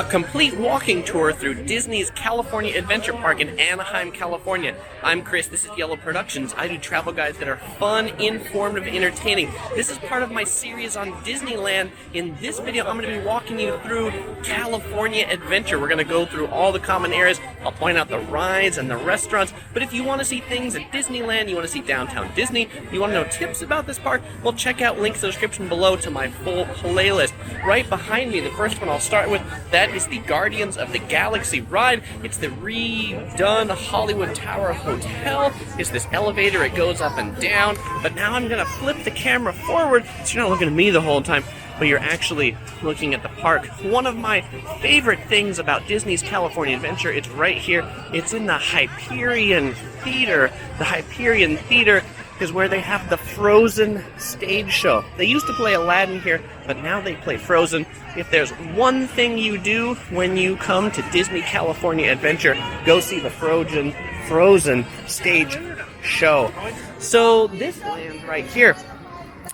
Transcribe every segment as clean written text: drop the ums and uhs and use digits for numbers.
a complete walking tour through Disney's California Adventure Park in Anaheim, California. I'm Chris, this is Yellow Productions. I do travel guides that are fun, informative, entertaining. This is part of my series on Disneyland. In this video, I'm going to be walking you through California Adventure. We're going to go through all the common areas. I'll point out the rides and the restaurants. But if you want to see things at Disneyland, you want to see downtown Disney, you want to know tips about this park, well, check out links in the description below to my full playlist. Right behind me, the first one I'll start with, that is the Guardians of the Galaxy ride. It's the redone Hollywood Tower Hotel. It's this elevator, it goes up and down. But now I'm going to flip the camera forward so you're not looking at me the whole time, but you're actually looking at the park. One of my favorite things about Disney's California Adventure, it's right here. It's in the Hyperion Theater. The Hyperion Theater is where they have the Frozen stage show. They used to play Aladdin here, but now they play Frozen. If there's one thing you do when you come to Disney California Adventure, go see the Frozen stage show. So this land right here,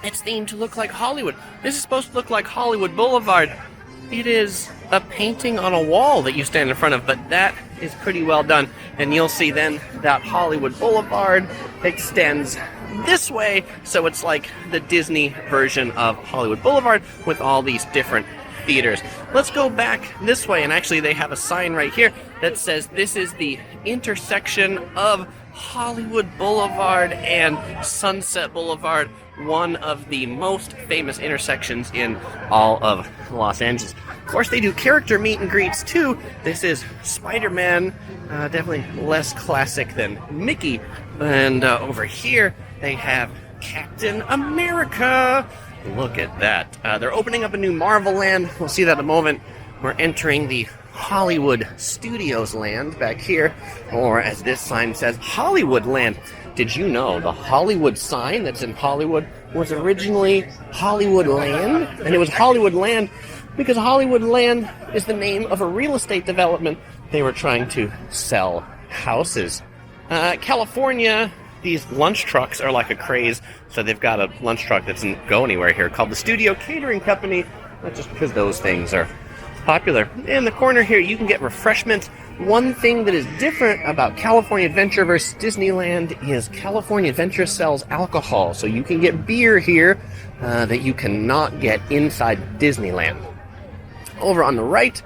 it's themed to look like Hollywood. This is supposed to look like Hollywood Boulevard. It is a painting on a wall that you stand in front of, but that is pretty well done. And you'll see then that Hollywood Boulevard extends this way, so it's like the Disney version of Hollywood Boulevard with all these different theaters. Let's go back this way, and actually they have a sign right here that says this is the intersection of Hollywood Boulevard and Sunset Boulevard, one of the most famous intersections in all of Los Angeles. Of course, they do character meet and greets too. This is Spider-Man, definitely less classic than Mickey. And over here, they have Captain America. Look at that. They're opening up a new Marvel land. We'll see that in a moment. We're entering the Hollywood Studios land back here, or as this sign says, Hollywood land. Did you know the Hollywood sign that's in Hollywood was originally Hollywood Land? And it was Hollywood Land because Hollywood Land is the name of a real estate development. They were trying to sell houses. California, these lunch trucks are like a craze, so they've got a lunch truck that doesn't go anywhere here called the Studio Catering Company. That's just because those things are popular. In the corner here, you can get refreshments. One thing that is different about California Adventure versus Disneyland is California Adventure sells alcohol, so you can get beer here that you cannot get inside Disneyland. Over on the right,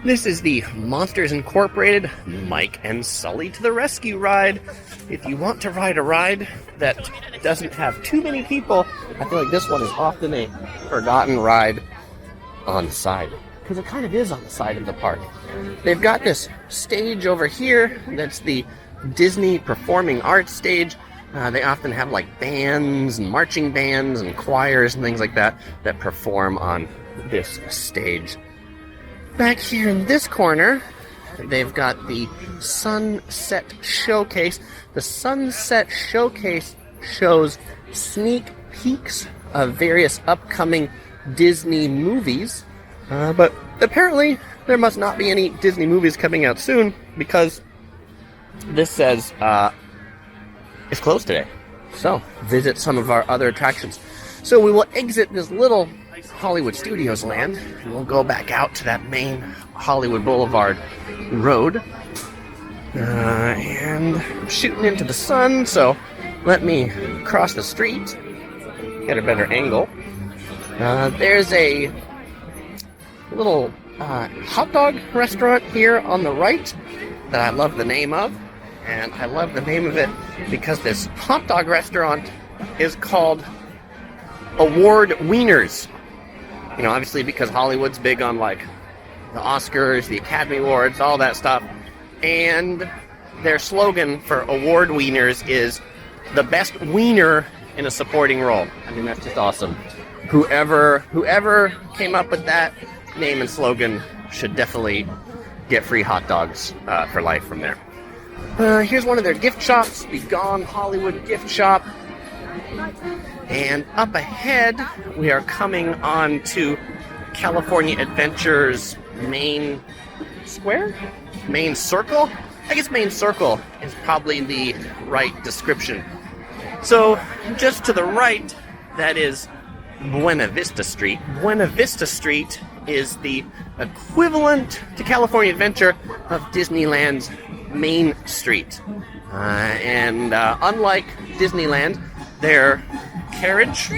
this is the Monsters Incorporated Mike and Sully to the Rescue ride. If you want to ride a ride that doesn't have too many people, I feel like this one is often a forgotten ride on the side, because it kind of is on the side of the park. They've got this stage over here that's the Disney Performing Arts stage. They often have like bands and marching bands and choirs and things like that that perform on this stage. Back here in this corner, they've got the Sunset Showcase. The Sunset Showcase shows sneak peeks of various upcoming Disney movies. But apparently, there must not be any Disney movies coming out soon, because this says it's closed today. So, visit some of our other attractions. So we will exit this little Hollywood Studios land, and we'll go back out to that main Hollywood Boulevard road. And I'm shooting into the sun, so let me cross the street, get a better angle. There's a little hot dog restaurant here on the right that I love the name of, and I love the name of it because this hot dog restaurant is called Award Wieners. You know, obviously because Hollywood's big on like the Oscars, the Academy Awards, all that stuff, and their slogan for Award Wieners is the best wiener in a supporting role. I mean, that's just awesome. Whoever came up with that name and slogan should definitely get free hot dogs for life from there. Here's one of their gift shops, the Gone Hollywood gift shop. And up ahead, we are coming on to California Adventure's main square? Main circle? I guess main circle is probably the right description. So, just to the right, that is Buena Vista Street. Buena Vista Street is the equivalent to California Adventure of Disneyland's Main Street. And unlike Disneyland, their carriage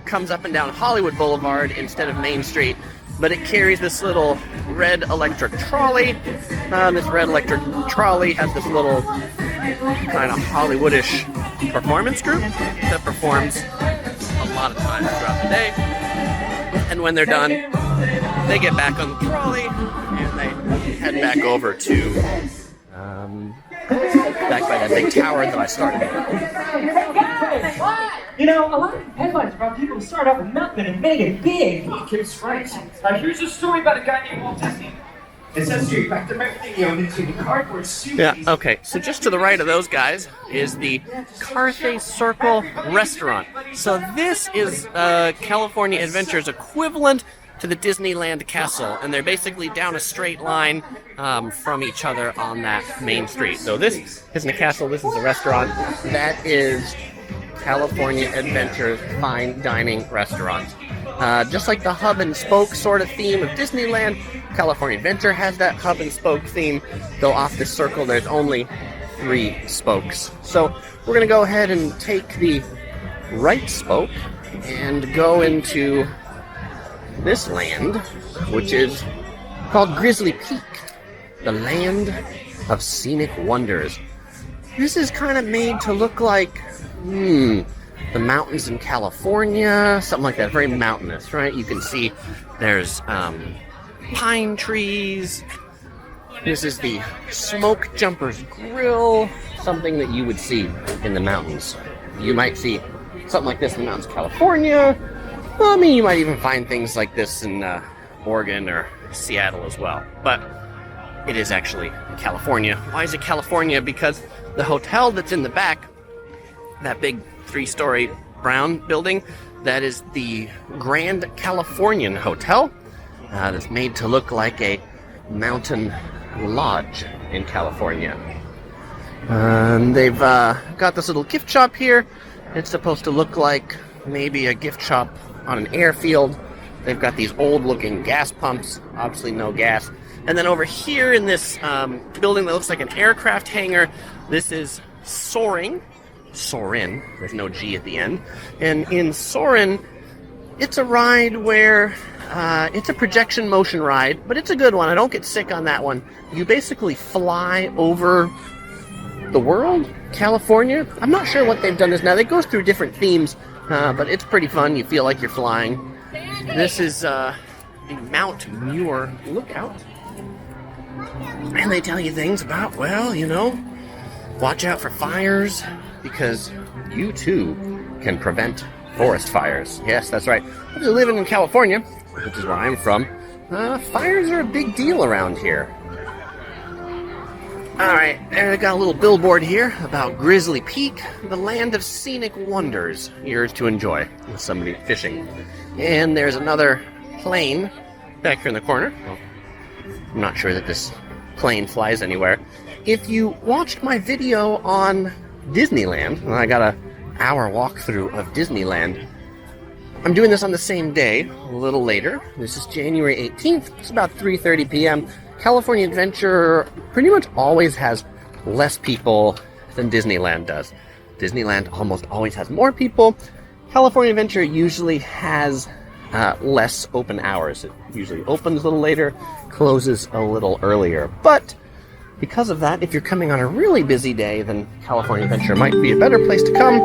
comes up and down Hollywood Boulevard instead of Main Street, but it carries this little red electric trolley. This red electric trolley has this little kind of Hollywoodish performance group that performs a lot of times throughout the day. And when they're done, they get back on the trolley and they head back over to back by that big tower that I started with. You know, a lot of headlines about people who start out with nothing and made it big. Kid's right. Here's a story about a guy named Walt Disney. It says here, back to everything he owned into the cardboard suit. Yeah, okay. So just to the right of those guys is the Carthay Circle restaurant. So this is California Adventure's equivalent to the Disneyland Castle, and they're basically down a straight line from each other on that main street. So this isn't a castle, this is a restaurant. That is California Adventure's fine dining restaurant. Just like the hub and spoke sort of theme of Disneyland, California Adventure has that hub and spoke theme, though off the circle there's only 3 spokes. So we're going to go ahead and take the right spoke and go into this land, which is called Grizzly Peak, the land of scenic wonders. This is kind of made to look like, the mountains in California, something like that, very mountainous, right? You can see there's pine trees. This is the Smoke Jumper's Grill, something that you would see in the mountains. You might see something like this in the mountains of California. Well, I mean, you might even find things like this in Oregon or Seattle as well. But it is actually California. Why is it California? Because the hotel that's in the back, that big 3-story brown building, that is the Grand Californian Hotel. That's made to look like a mountain lodge in California. They've got this little gift shop here. It's supposed to look like maybe a gift shop on an airfield. They've got these old-looking gas pumps, obviously no gas. And then over here in this building that looks like an aircraft hangar, this is Soaring. Soarin', there's no G at the end. And in Soarin', it's a ride where it's a projection motion ride, but it's a good one. I don't get sick on that one. You basically fly over the world, California. I'm not sure what they've done this now. It goes through different themes, but it's pretty fun. You feel like you're flying. This is the Mount Muir Lookout. And they tell you things about, well, you know, watch out for fires, because you too can prevent forest fires. Yes, that's right. If you're living in California, which is where I'm from, fires are a big deal around here. Alright, and I got a little billboard here about Grizzly Peak, the land of scenic wonders, yours to enjoy, with somebody fishing. And there's another plane back here in the corner. Well, I'm not sure that this plane flies anywhere. If you watched my video on Disneyland, I got an hour walkthrough of Disneyland. I'm doing this on the same day, a little later. This is January 18th. It's about 3:30 p.m. California Adventure pretty much always has less people than Disneyland does. Disneyland almost always has more people. California Adventure usually has less open hours. It usually opens a little later, closes a little earlier. But because of that, if you're coming on a really busy day, then California Adventure might be a better place to come,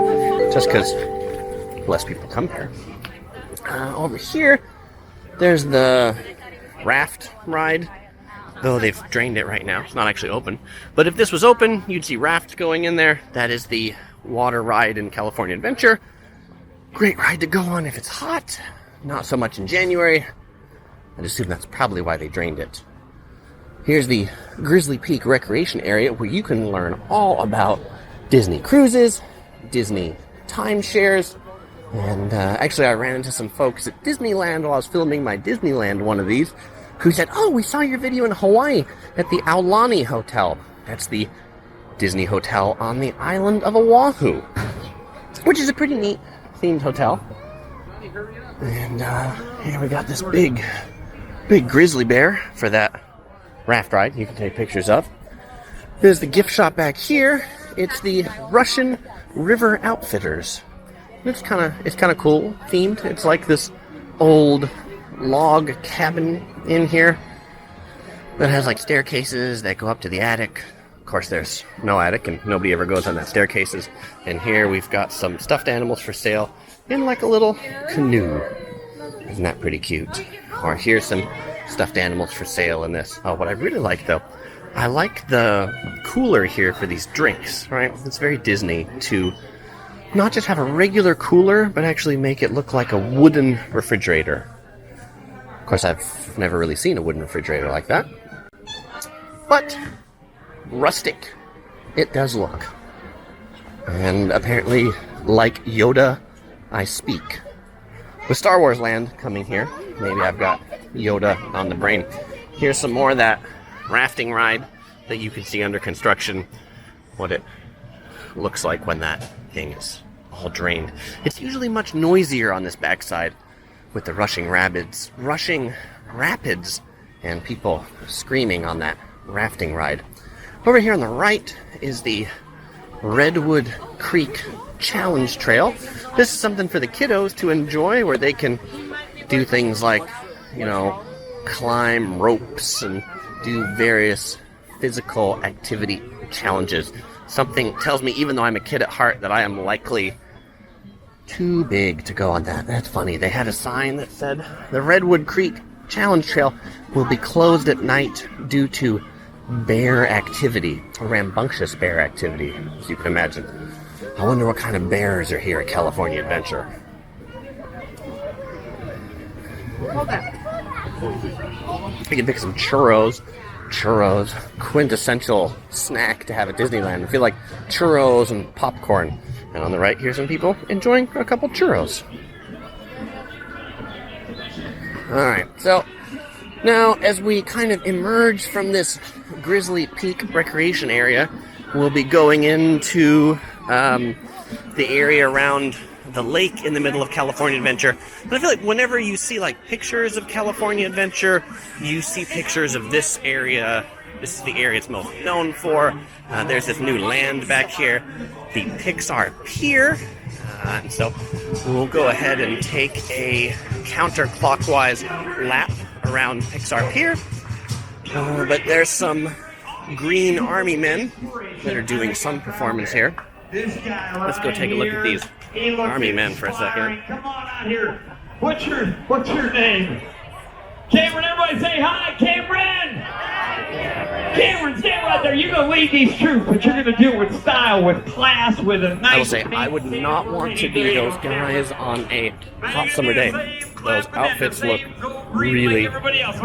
just because less people come here. Over here, there's the Raft Ride, though they've drained it right now. It's not actually open. But if this was open, you'd see Raft going in there. That is the water ride in California Adventure. Great ride to go on if it's hot. Not so much in January. I'd assume that's probably why they drained it. Here's the Grizzly Peak Recreation Area, where you can learn all about Disney cruises, Disney timeshares, and actually I ran into some folks at Disneyland while I was filming my Disneyland one of these, who said, "Oh, we saw your video in Hawaii at the Aulani Hotel." That's the Disney hotel on the island of Oahu, which is a pretty neat themed hotel. And here we got this big big grizzly bear for that raft ride you can take pictures of. There's the gift shop back here. It's the Russian River Outfitters. It's kind of cool themed. It's like this old log cabin in here that has like staircases that go up to the attic. Of course, there's no attic and nobody ever goes on that staircases. And here we've got some stuffed animals for sale in like a little canoe. Isn't that pretty cute? Or here's some stuffed animals for sale in this. Oh, what I really like though, I like the cooler here for these drinks, right? It's very Disney to not just have a regular cooler, but actually make it look like a wooden refrigerator. Of course, I've never really seen a wooden refrigerator like that. But rustic it does look. And apparently, like Yoda, I speak. With Star Wars Land coming here, maybe I've got Yoda on the brain. Here's some more of that rafting ride that you can see under construction, what it looks like when that thing is all drained. It's usually much noisier on this backside with the rushing rapids, and people screaming on that rafting ride. Over here on the right is the Redwood Creek Challenge Trail. This is something for the kiddos to enjoy, where they can do things like, climb ropes and do various physical activity challenges. Something tells me, even though I'm a kid at heart, that I am likely too big to go on that. That's funny. They had a sign that said the Redwood Creek Challenge Trail will be closed at night due to bear activity, a rambunctious bear activity, as you can imagine. I wonder what kind of bears are here at California Adventure. You can pick some churros. Churros, quintessential snack to have at Disneyland. I feel like churros and popcorn. And on the right, here's some people enjoying a couple churros. Alright, so now as we kind of emerge from this Grizzly Peak recreation area, we'll be going into the area around the lake in the middle of California Adventure. But I feel like whenever you see like pictures of California Adventure, you see pictures of this area. This is the area it's most known for. There's this new land back here, the Pixar Pier. And so we'll go ahead and take a counterclockwise lap around Pixar Pier. But there's some green army men that are doing some performance here. Let's go take a look at these army men for a second. Come on out here. What's your name? Cameron, everybody say hi, Cameron! Cameron, stand right there. You're going to lead these troops, but you're going to do it with style, with class, with a nice... I will say, I would not want to be those guys on a hot summer day. Those outfits look really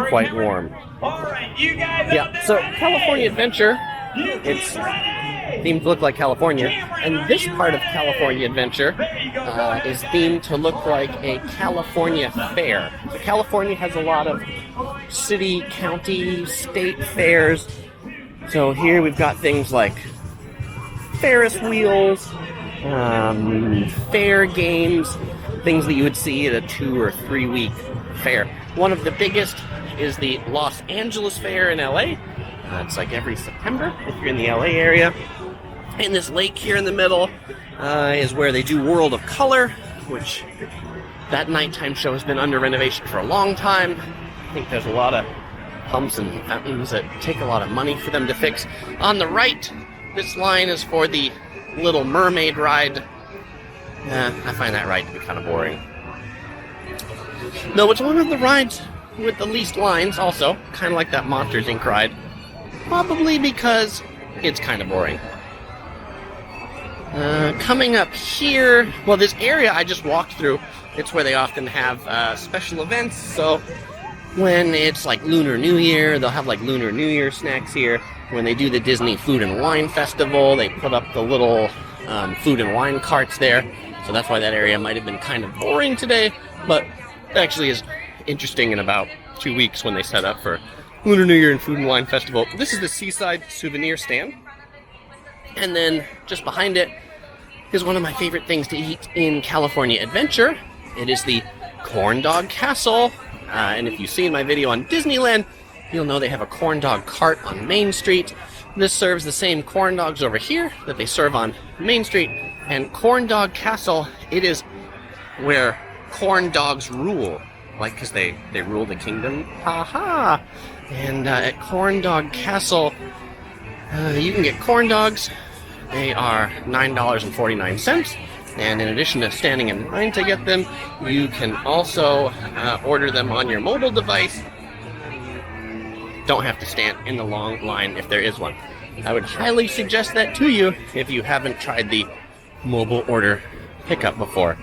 quite warm. All right, you guys. Yeah, so California Adventure, it's themed to look like California, and this part of California Adventure is themed to look like a California fair. So California has a lot of city, county, state fairs. So here we've got things like Ferris wheels, fair games, things that you would see at a 2 or 3 week fair. One of the biggest is the Los Angeles Fair in LA. It's like every September if you're in the LA area. And this lake here in the middle is where they do World of Color, which that nighttime show has been under renovation for a long time. I think there's a lot of pumps and fountains that take a lot of money for them to fix. On the right, this line is for the Little Mermaid ride. I find that ride to be kind of boring. No, it's one of the rides with the least lines also, kind of like that Monsters Inc. ride. Probably because it's kind of boring. Coming up here, well, this area I just walked through, it's where they often have special events. So when it's like Lunar New Year, they'll have like Lunar New Year snacks here. When they do the Disney Food and Wine Festival, they put up the little food and wine carts there. So that's why that area might have been kind of boring today, but it actually is interesting in about 2 weeks when they set up for Lunar New Year and Food and Wine Festival. This is the Seaside Souvenir Stand. And then just behind it is one of my favorite things to eat in California Adventure. It is the Corndog Castle. And if you've seen my video on Disneyland, you'll know they have a corn dog cart on Main Street. This serves the same corn dogs over here that they serve on Main Street. And Corndog Castle, it is where corn dogs rule. Like, because they rule the kingdom. Haha! And at Corndog Castle, you can get corn dogs. They are $9.49. And in addition to standing in line to get them, you can also order them on your mobile device. Don't have to stand in the long line if there is one. I would highly suggest that to you if you haven't tried the mobile order pickup before.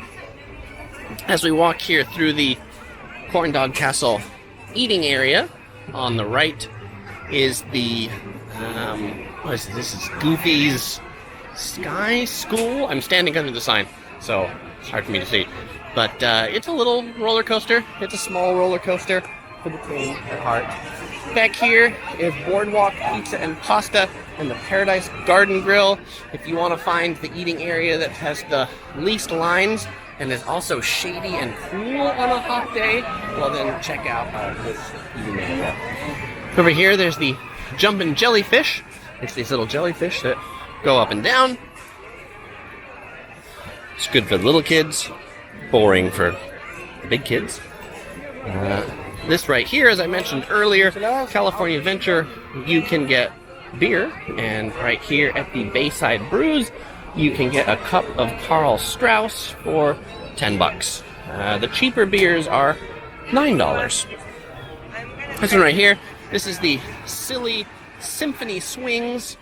As we walk here through the Corndog Castle eating area, on the right is the what is this? Is Goofy's Sky School? I'm standing under the sign, so it's hard for me to see. But it's a little roller coaster. It's a small roller coaster for the faint at heart. Back here is Boardwalk Pizza and Pasta and the Paradise Garden Grill. If you want to find the eating area that has the least lines and is also shady and cool on a hot day, well then check out this eating area. Over here there's the Jumpin' Jellyfish. It's these little jellyfish that go up and down. It's good for the little kids, boring for the big kids. This right here, as I mentioned earlier, California Adventure, you can get beer. And right here at the Bayside Brews, you can get a cup of Karl Strauss for $10. The cheaper beers are $9. This one right here, this is the Silly Symphony Swings.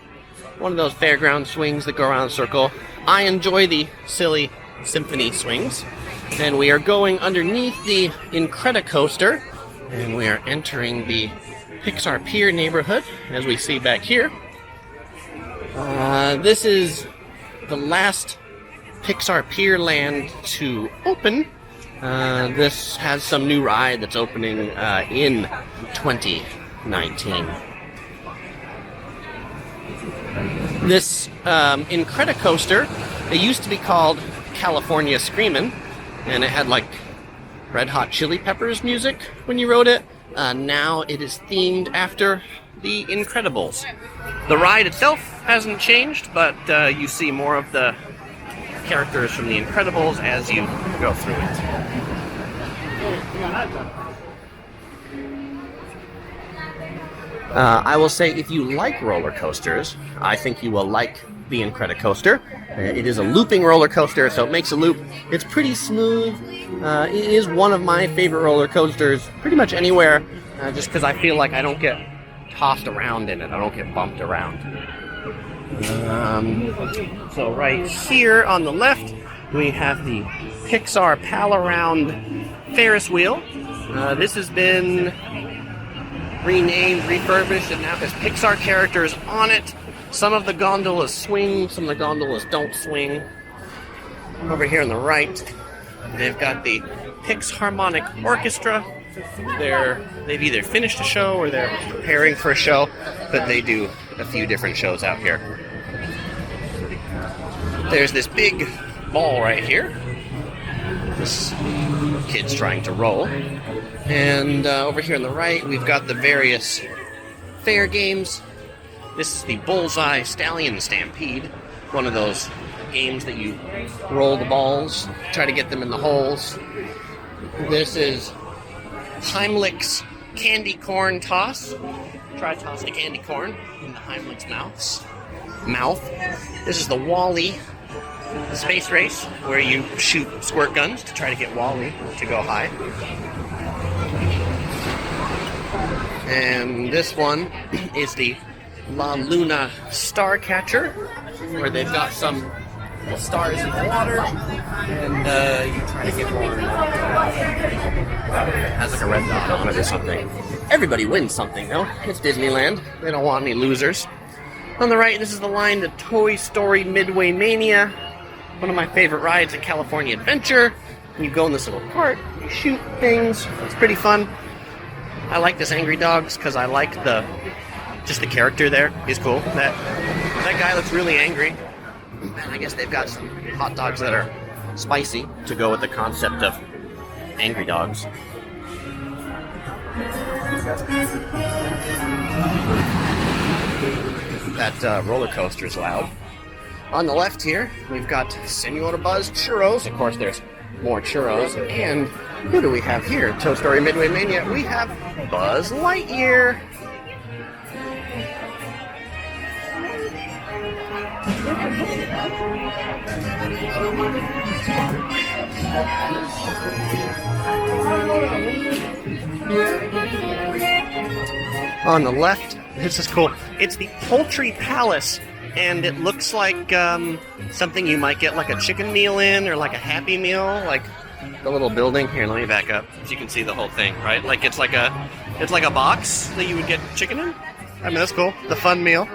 One of those fairground swings that go around in a circle. I enjoy the Silly Symphony Swings. And we are going underneath the Incredicoaster. And we are entering the Pixar Pier neighborhood, as we see back here. This is the last Pixar Pier land to open. This has some new ride that's opening in 2019. This Incredicoaster, it used to be called California Screamin', and it had like Red Hot Chili Peppers music when you rode it. Now it is themed after The Incredibles. The ride itself hasn't changed, but you see more of the characters from The Incredibles as you go through it. I will say, if you like roller coasters, I think you will like the Incredicoaster. It is a looping roller coaster, so it makes a loop. It's pretty smooth. It is one of my favorite roller coasters pretty much anywhere, just because I feel like I don't get tossed around in it. I don't get bumped around. So right here on the left, we have the Pixar Pal Around Ferris Wheel. This has been renamed, refurbished, and now has Pixar characters on it. Some of the gondolas swing, some of the gondolas don't swing. Over here on the right, they've got the Pixharmonic Orchestra. They've either finished a show or they're preparing for a show, but they do a few different shows out here. There's this big ball right here. This kid's trying to roll. And over here on the right, we've got the various fair games. This is the Bullseye, Stallion, Stampede. One of those games that you roll the balls, try to get them in the holes. This is Heimlich's Candy Corn Toss. Try to toss the candy corn in the Heimlich's mouth. This is the Wall-E Space Race, where you shoot squirt guns to try to get Wall-E to go high. And this one is the La Luna Star Catcher, where they've got some stars in the water, and you try to get one. It has like a red dot on it or something. Everybody wins something, though. It's Disneyland. They don't want any losers. On the right, this is the line to Toy Story Midway Mania, one of my favorite rides at California Adventure. You go in this little cart, you shoot things. It's pretty fun. I like this Angry Dogs because I like just the character there. He's cool. That guy looks really angry. And I guess they've got some hot dogs that are spicy to go with the concept of Angry Dogs. That roller coaster is loud. On the left here, we've got Senora Buzz churros. Of course, there's more churros. And who do we have here? Toy Story Midway Mania. We have Buzz Lightyear. On the left, this is cool. It's the Poultry Palace, and it looks like something you might get like a chicken meal in, or like a Happy Meal, like the little building. Here, let me back up so you can see the whole thing, right? Like it's like a box that you would get chicken in. I mean, that's cool. The fun meal.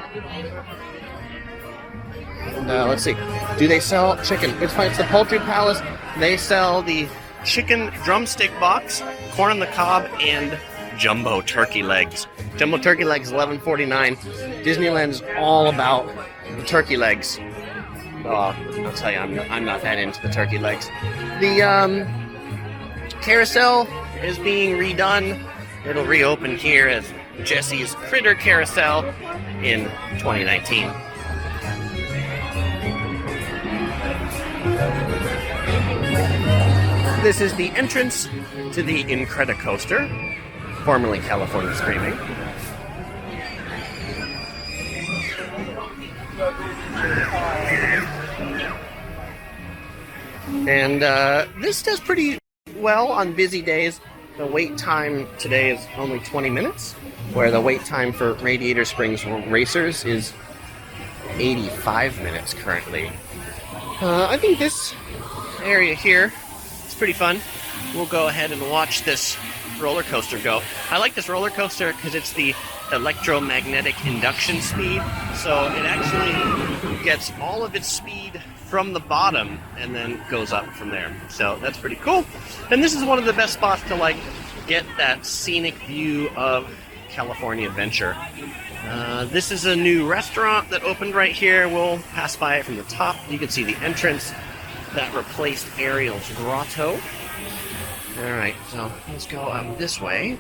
And let's see. Do they sell chicken? It's fine. It's the Poultry Palace. They sell the chicken drumstick box, corn on the cob, and jumbo turkey legs. Jumbo turkey legs, $11.49. Disneyland's all about the turkey legs. Oh, I'll tell you, I'm not that into the turkey legs. The carousel is being redone. It'll reopen here as Jesse's Fritter Carousel in 2019. This is the entrance to the Incredicoaster, formerly California Screaming. And this does pretty well on busy days. The wait time today is only 20 minutes, where the wait time for Radiator Springs Racers is 85 minutes currently. I think this area here is pretty fun. We'll go ahead and watch this roller coaster go. I like this roller coaster because it's the electromagnetic induction speed, so it actually gets all of its speed from the bottom and then goes up from there. So that's pretty cool. And this is one of the best spots to like get that scenic view of California Adventure. This is a new restaurant that opened right here. We'll pass by it from the top. You can see the entrance that replaced Ariel's grotto. Alright, so let's go up this way.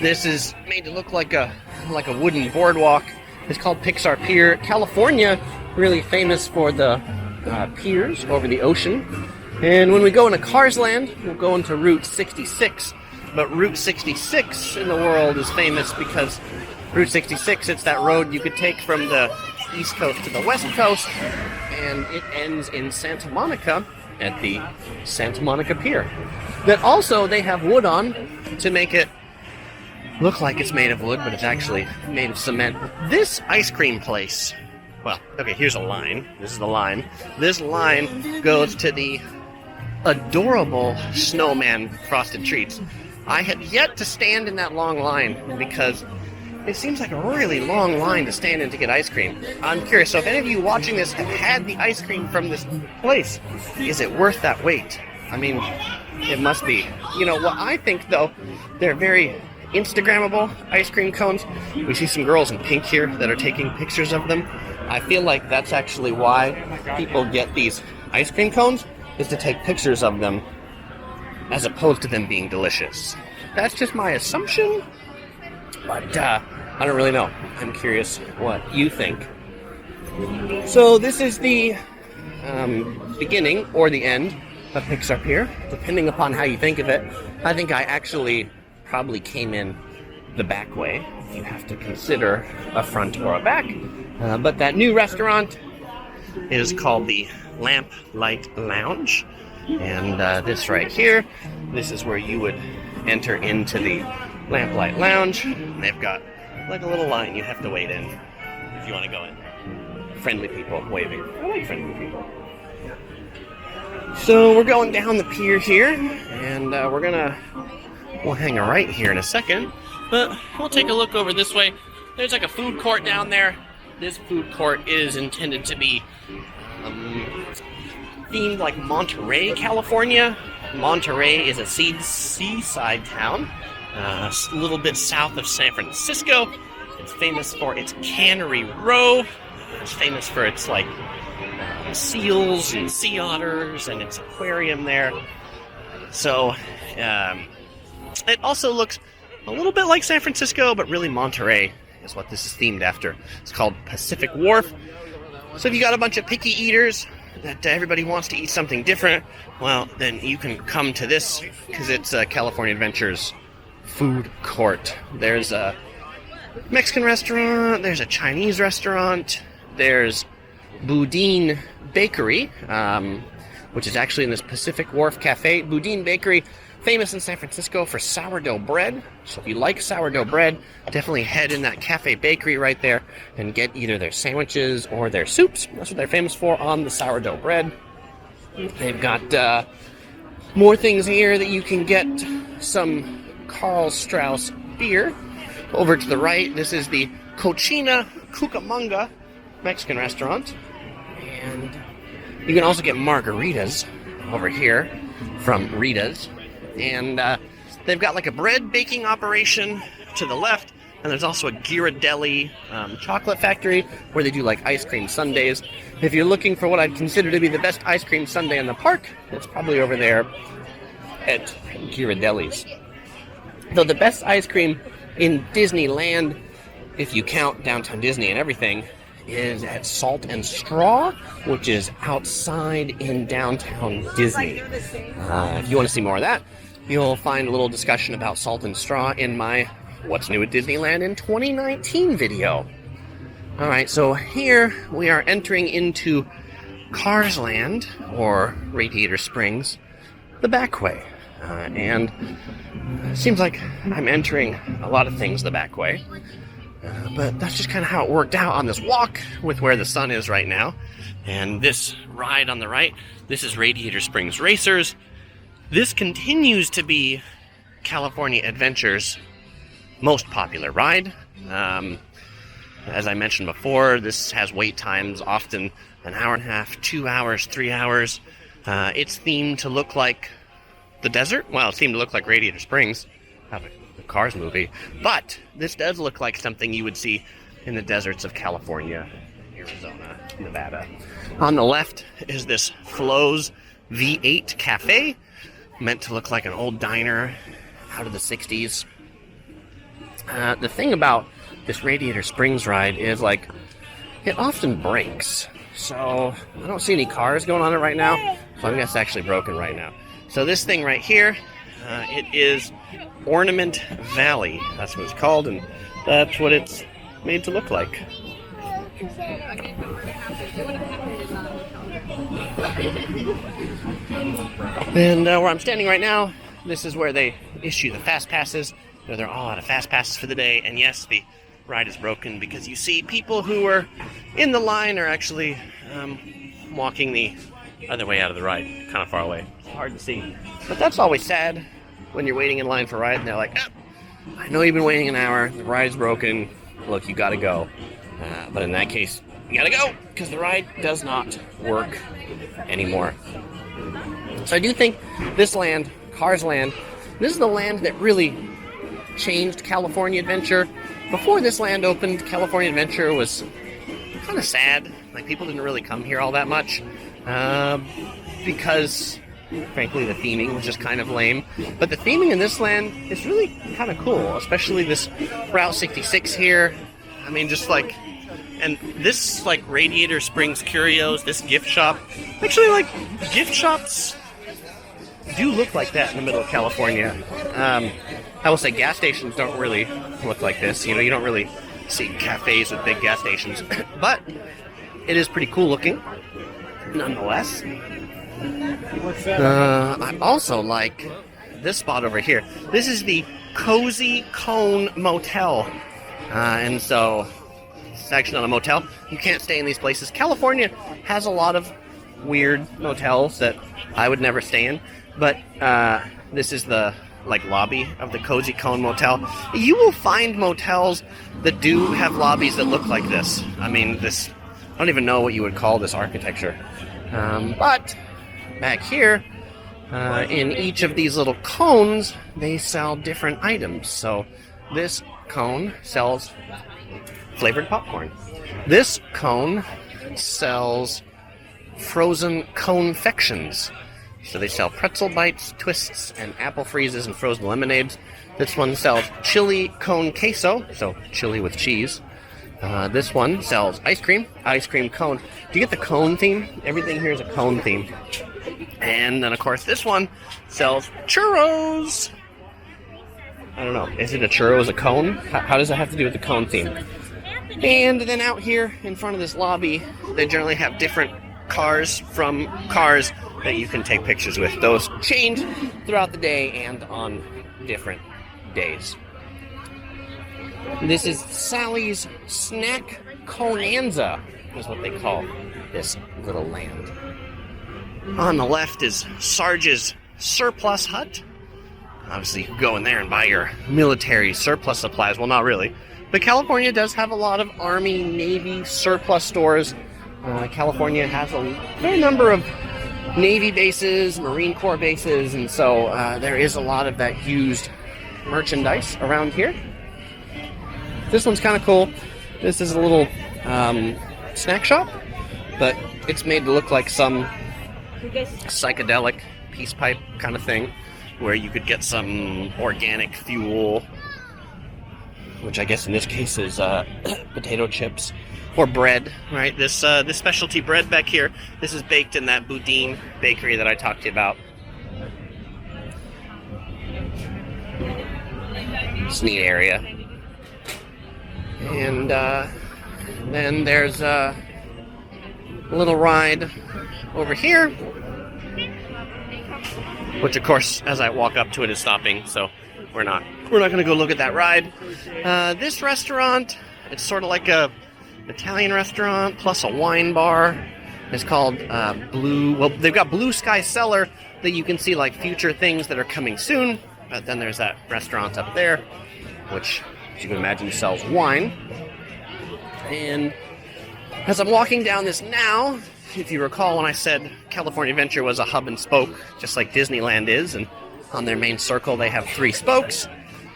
This is made to look like a wooden boardwalk. It's called Pixar Pier. California, really famous for the piers over the ocean. And when we go into Cars Land, we'll go into Route 66. But Route 66 in the world is famous because Route 66, it's that road you could take from the East Coast to the West Coast, and it ends in Santa Monica at the Santa Monica Pier. That also they have wood on to make it look like it's made of wood, but it's actually made of cement. This ice cream place, well, okay, here's a line. This is the line. This line goes to the adorable Snowman frosted treats. I have yet to stand in that long line because it seems like a really long line to stand in to get ice cream. I'm curious, so if any of you watching this have had the ice cream from this place, is it worth that wait? I mean, it must be. You know, what I think, though, they're very Instagrammable ice cream cones. We see some girls in pink here that are taking pictures of them. I feel like that's actually why people get these ice cream cones, is to take pictures of them as opposed to them being delicious. That's just my assumption, but I don't really know. I'm curious what you think. So this is the beginning or the end of Pixar Pier, depending upon how you think of it. I think I actually probably came in the back way, if you have to consider a front or a back. But that new restaurant is called the Lamplight Lounge. And this right here, this is where you would enter into the Lamplight Lounge. They've got like a little line you have to wait in if you want to go in. Friendly people waving. I like friendly people. So we're going down the pier here, and we'll hang a right here in a second, but we'll take a look over this way. There's like a food court down there. This food court is intended to be themed like Monterey, California. Monterey is a seaside town, a little bit south of San Francisco. It's famous for its Cannery Row. It's famous for its like seals and sea otters and its aquarium there. So It also looks a little bit like San Francisco, but really Monterey is what this is themed after. It's called Pacific Wharf. So if you got a bunch of picky eaters that everybody wants to eat something different, well, then you can come to this because it's California Adventure's food court. There's a Mexican restaurant, there's a Chinese restaurant, there's Boudin Bakery, which is actually in this Pacific Wharf Cafe. Boudin Bakery, famous in San Francisco for sourdough bread. So if you like sourdough bread, definitely head in that cafe bakery right there and get either their sandwiches or their soups. That's what they're famous for on the sourdough bread. They've got more things here that you can get. Some Carl Strauss beer. Over to the right, this is the Cochina Cucamonga Mexican restaurant. And you can also get margaritas over here from Rita's. And they've got like a bread baking operation to the left, and there's also a Ghirardelli chocolate factory where they do like ice cream sundaes. If you're looking for what I'd consider to be the best ice cream sundae in the park, it's probably over there at Ghirardelli's. Though the best ice cream in Disneyland, if you count Downtown Disney and everything, is at Salt and Straw, which is outside in Downtown Disney. If you want to see more of that, you'll find a little discussion about Salt and Straw in my What's New at Disneyland in 2019 video. Alright, so here we are entering into Cars Land, or Radiator Springs, the back way. And it seems like I'm entering a lot of things the back way. But that's just kind of how it worked out on this walk with where the sun is right now. And this ride on the right, this is Radiator Springs Racers. This continues to be California Adventure's most popular ride. As I mentioned before, this has wait times, often an hour and a half, 2 hours, 3 hours. It's themed to look like the desert. Well, it's themed to look like Radiator Springs, the Cars movie. But this does look like something you would see in the deserts of California, Arizona, Nevada. On the left is this Flo's V8 Cafe, meant to look like an old diner out of the 60s. The thing about this Radiator Springs ride is, like, it often breaks. So I don't see any cars going on it right now, so I think it's actually broken right now. So this thing right here, it is Ornament Valley. That's what it's called, and that's what it's made to look like. And where I'm standing right now, this is where they issue the fast passes. They're all out of fast passes for the day, and yes, the ride is broken because you see people who are in the line are actually walking the other way out of the ride, kind of far away. It's hard to see. But that's always sad when you're waiting in line for a ride and they're like, oh, I know you've been waiting an hour, the ride's broken, look, you gotta go. But in that case, you gotta go, because the ride does not work anymore. So I do think this land, Cars Land, this is the land that really changed California Adventure. Before this land opened, California Adventure was kind of sad. Like, people didn't really come here all that much, because, frankly, the theming was just kind of lame. But the theming in this land is really kind of cool, especially this Route 66 here. I mean, just like, and this, like, Radiator Springs Curios, this gift shop, actually, like, gift shops do look like that in the middle of California. I will say gas stations don't really look like this. You know, you don't really see cafes with big gas stations. But it is pretty cool looking, nonetheless. I also like this spot over here. This is the Cozy Cone Motel. And so, it's actually not a motel. You can't stay in these places. California has a lot of weird motels that I would never stay in. But this is the lobby of the Cozy Cone Motel. You will find motels that do have lobbies that look like this. I mean, this, I don't even know what you would call this architecture. But back here, in each of these little cones, they sell different items. So this cone sells flavored popcorn. This cone sells frozen confections. So they sell pretzel bites, twists, and apple freezes and frozen lemonades. This one sells chili cone queso, so chili with cheese. This one sells ice cream cone. Do you get the cone theme? Everything here is a cone theme. And then, of course, this one sells churros. I don't know. Is it a churro as a cone? How does it have to do with the cone theme? And then out here in front of this lobby, they generally have different cars from cars that you can take pictures with. Those change throughout the day and on different days. This is Sally's Snack Conanza, is what they call this little land. On the left is Sarge's Surplus Hut. Obviously, you can go in there and buy your military surplus supplies. Well, not really. But California does have a lot of Army, Navy surplus stores. California has a fair number of Navy bases, Marine Corps bases, and so there is a lot of that used merchandise around here. This one's kind of cool. This is a little snack shop, but it's made to look like some psychedelic peace pipe kind of thing, where you could get some organic fuel, which I guess in this case is potato chips or bread, right? This specialty bread back here, this is baked in that Boudin bakery that I talked to you about. It's a neat area. And then there's a little ride over here, which of course, as I walk up to it, is stopping, so we're not going to go look at that ride. This restaurant, it's sort of like a Italian restaurant plus a wine bar. It's called they've got Blue Sky Cellar that you can see like future things that are coming soon. But then there's that restaurant up there, which, as you can imagine, sells wine. And as I'm walking down this now, if you recall when I said California Adventure was a hub and spoke, just like Disneyland is, and on their main circle they have 3 spokes.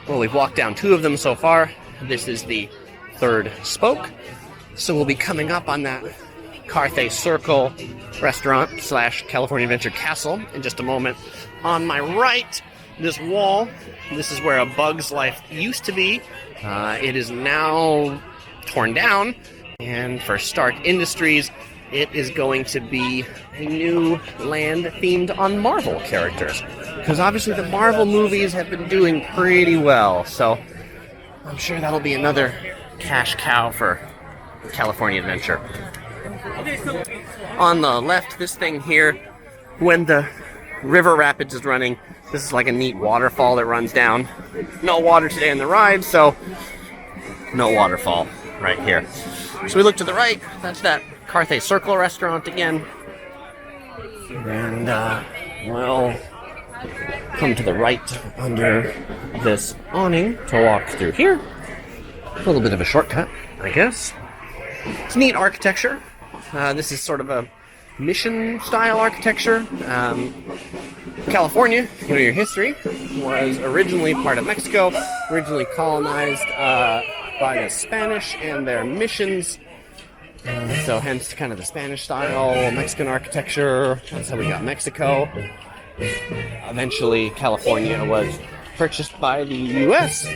Well, we've walked down 2 of them so far. This is the 3rd spoke. So we'll be coming up on that Carthay Circle restaurant / California Adventure Castle in just a moment. On my right, this wall, this is where a Bug's Life used to be. It is now torn down, and for Stark Industries, it is going to be a new land themed on Marvel characters. Because obviously the Marvel movies have been doing pretty well, so I'm sure that'll be another cash cow for California Adventure. On the left, this thing here, when the river rapids is running, this is like a neat waterfall that runs down. No water today on the ride, so no waterfall right here. So we look to the right, that's that Carthay Circle restaurant again. And we'll come to the right under this awning to walk through here. A little bit of a shortcut, I guess. It's neat architecture. This is sort of a mission-style architecture. California, if you know your history, was originally part of Mexico, originally colonized by the Spanish and their missions. So hence kind of the Spanish-style Mexican architecture. That's how we got Mexico. Eventually, California was purchased by the U.S.,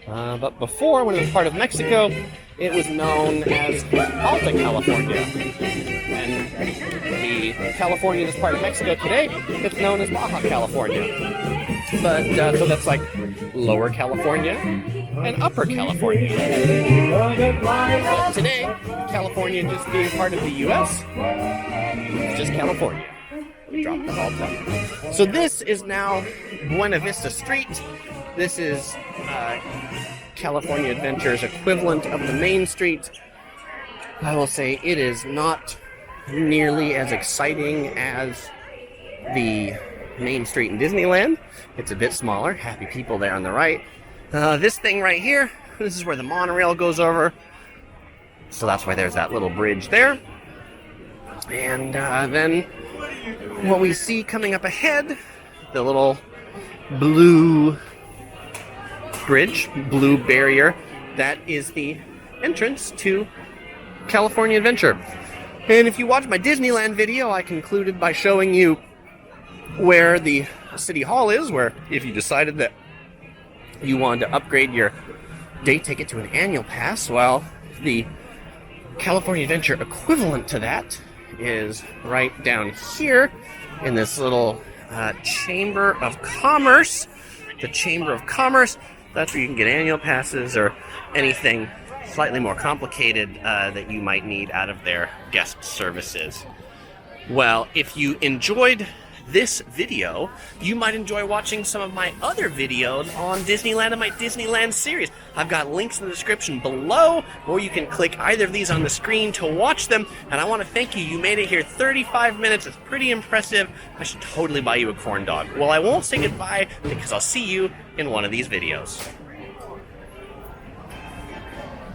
but before, when it was part of Mexico, it was known as Alta California. And the California that's part of Mexico today, it's known as Baja California. But, so that's like Lower California and Upper California. But today, California just being part of the U.S., it's just California. We dropped the Alta. So this is now Buena Vista Street. This is California Adventure's equivalent of the main street. I will say it is not nearly as exciting as the main street in Disneyland. It's a bit smaller. Happy people there on the right. This thing right here, this is where the monorail goes over. So that's why there's that little bridge there. And then what we see coming up ahead, the little blue bridge, blue barrier, that is the entrance to California Adventure. And if you watch my Disneyland video, I concluded by showing you where the City Hall is, where if you decided that you wanted to upgrade your day ticket to an annual pass, well, the California Adventure equivalent to that is right down here in this little Chamber of Commerce. The Chamber of Commerce, that's where you can get annual passes or anything slightly more complicated that you might need out of their guest services. Well, if you enjoyed this video, you might enjoy watching some of my other videos on Disneyland and my Disneyland series. I've got links in the description below, or you can click either of these on the screen to watch them. And I want to thank you. You made it here 35 minutes. It's pretty impressive. I should totally buy you a corn dog. Well, I won't say goodbye because I'll see you in one of these videos.